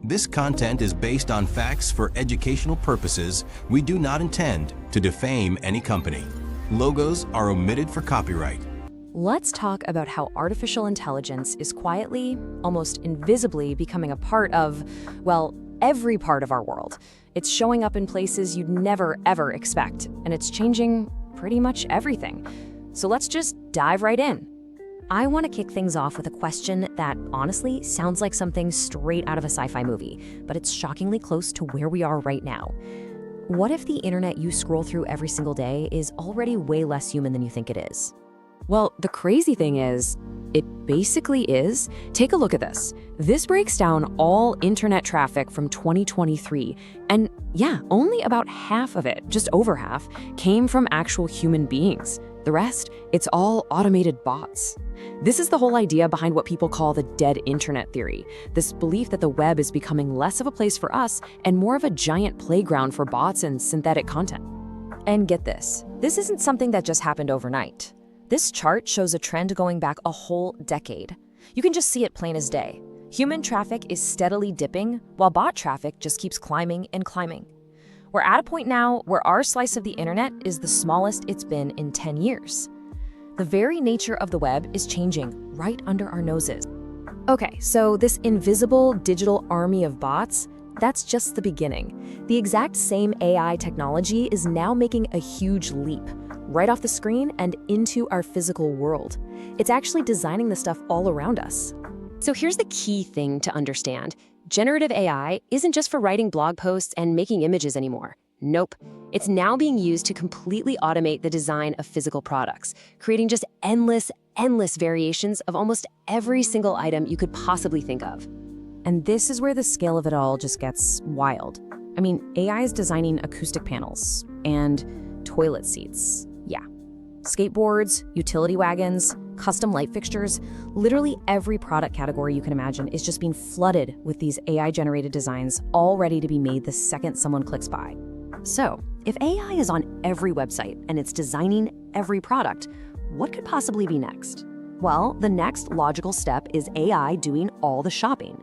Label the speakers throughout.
Speaker 1: This content is based on facts for educational purposes. We do not intend to defame any company. Logos are omitted for copyright.
Speaker 2: Let's talk about how artificial intelligence is quietly, almost invisibly becoming a part of, well, every part of our world. It's showing up in places you'd never, ever expect, and it's changing pretty much everything. So let's just dive right in. I want to kick things off with a question that honestly sounds like something straight out of a sci-fi movie, but it's shockingly close to where we are right now. What if the internet you scroll through every single day is already way less human than you think it is? Well, the crazy thing is, it basically is. Take a look at this. This breaks down all internet traffic from 2023, and yeah, only about half of it, just over half, came from actual human beings. The rest, it's all automated bots. This is the whole idea behind what people call the dead internet theory, this belief that the web is becoming less of a place for us and more of a giant playground for bots and synthetic content. And get this isn't something that just happened overnight. This chart shows a trend going back a whole decade. You can just see it plain as day. Human traffic is steadily dipping, while bot traffic just keeps climbing and climbing. We're at a point now where our slice of the internet is the smallest it's been in 10 years. The very nature of the web is changing right under our noses. Okay, so this invisible digital army of bots, that's just the beginning. The exact same AI technology is now making a huge leap, right off the screen and into our physical world. It's actually designing the stuff all around us. So here's the key thing to understand. Generative AI isn't just for writing blog posts and making images anymore. Nope. It's now being used to completely automate the design of physical products, creating just endless variations of almost every single item you could possibly think of. And this is where the scale of it all just gets wild. I mean, AI is designing acoustic panels and toilet seats. Yeah. Skateboards, utility wagons, custom light fixtures, literally every product category you can imagine is just being flooded with these AI-generated designs, all ready to be made the second someone clicks buy. So, if AI is on every website and it's designing every product, what could possibly be next? Well, the next logical step is AI doing all the shopping.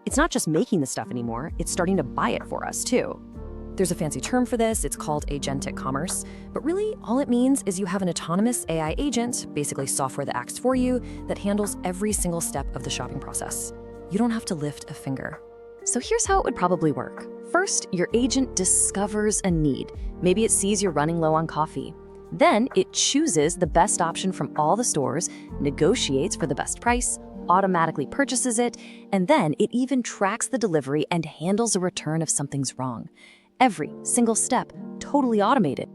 Speaker 2: It's not just making the stuff anymore, it's starting to buy it for us too. There's a fancy term for this, it's called agentic commerce, but really all it means is you have an autonomous AI agent, basically software that acts for you, that handles every single step of the shopping process. You don't have to lift a finger. So here's how it would probably work. First, your agent discovers a need. Maybe it sees you're running low on coffee. Then it chooses the best option from all the stores, negotiates for the best price, automatically purchases it, and then it even tracks the delivery and handles a return if something's wrong. Every single step, totally automated.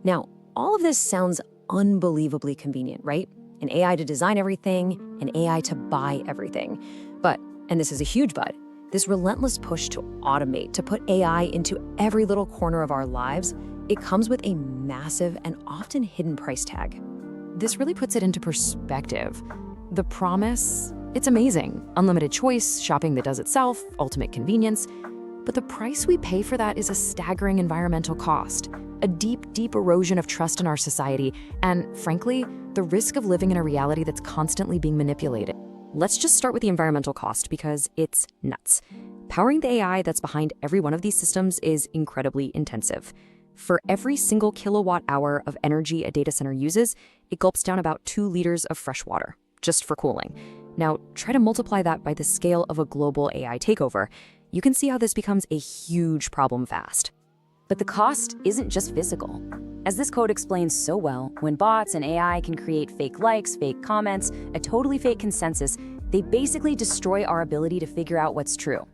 Speaker 2: Now, all of this sounds unbelievably convenient, right? An AI to design everything, an AI to buy everything. But, and this is a huge but, this relentless push to automate, to put AI into every little corner of our lives, it comes with a massive and often hidden price tag. This really puts it into perspective. The promise, it's amazing. Unlimited choice, shopping that does itself, ultimate convenience. But the price we pay for that is a staggering environmental cost, a deep erosion of trust in our society, and frankly, the risk of living in a reality that's constantly being manipulated. Let's just start with the environmental cost because it's nuts. Powering the AI that's behind every one of these systems is incredibly intensive. For every single kilowatt hour of energy a data center uses, it gulps down about 2 liters of fresh water, just for cooling. Now, try to multiply that by the scale of a global AI takeover. You can see how this becomes a huge problem fast. But the cost isn't just physical. As this code explains so well, when bots and AI can create fake likes, fake comments, a totally fake consensus, they basically destroy our ability to figure out what's true.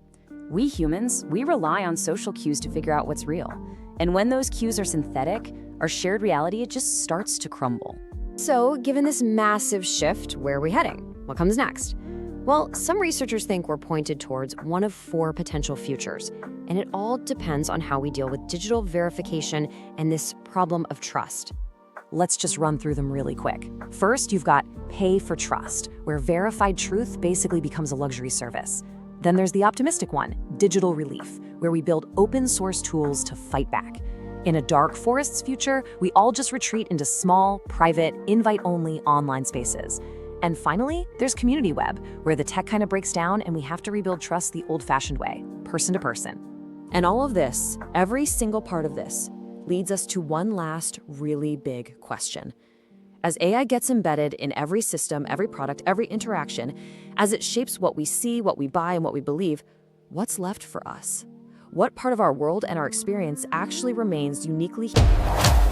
Speaker 2: We humans, we rely on social cues to figure out what's real. And when those cues are synthetic, our shared reality, it just starts to crumble. So, given this massive shift, where are we heading? What comes next? Well, some researchers think we're pointed towards one of 4 potential futures, and it all depends on how we deal with digital verification and this problem of trust. Let's just run through them really quick. First, you've got pay for trust, where verified truth basically becomes a luxury service. Then there's the optimistic one, digital relief, where we build open source tools to fight back. In a dark forests future, we all just retreat into small, private, invite-only online spaces. And finally, there's community web, where the tech kind of breaks down and we have to rebuild trust the old-fashioned way, person to person. And all of this, every single part of this, leads us to one last really big question. As AI gets embedded in every system, every product, every interaction, as it shapes what we see, what we buy, and what we believe, what's left for us? What part of our world and our experience actually remains uniquely human?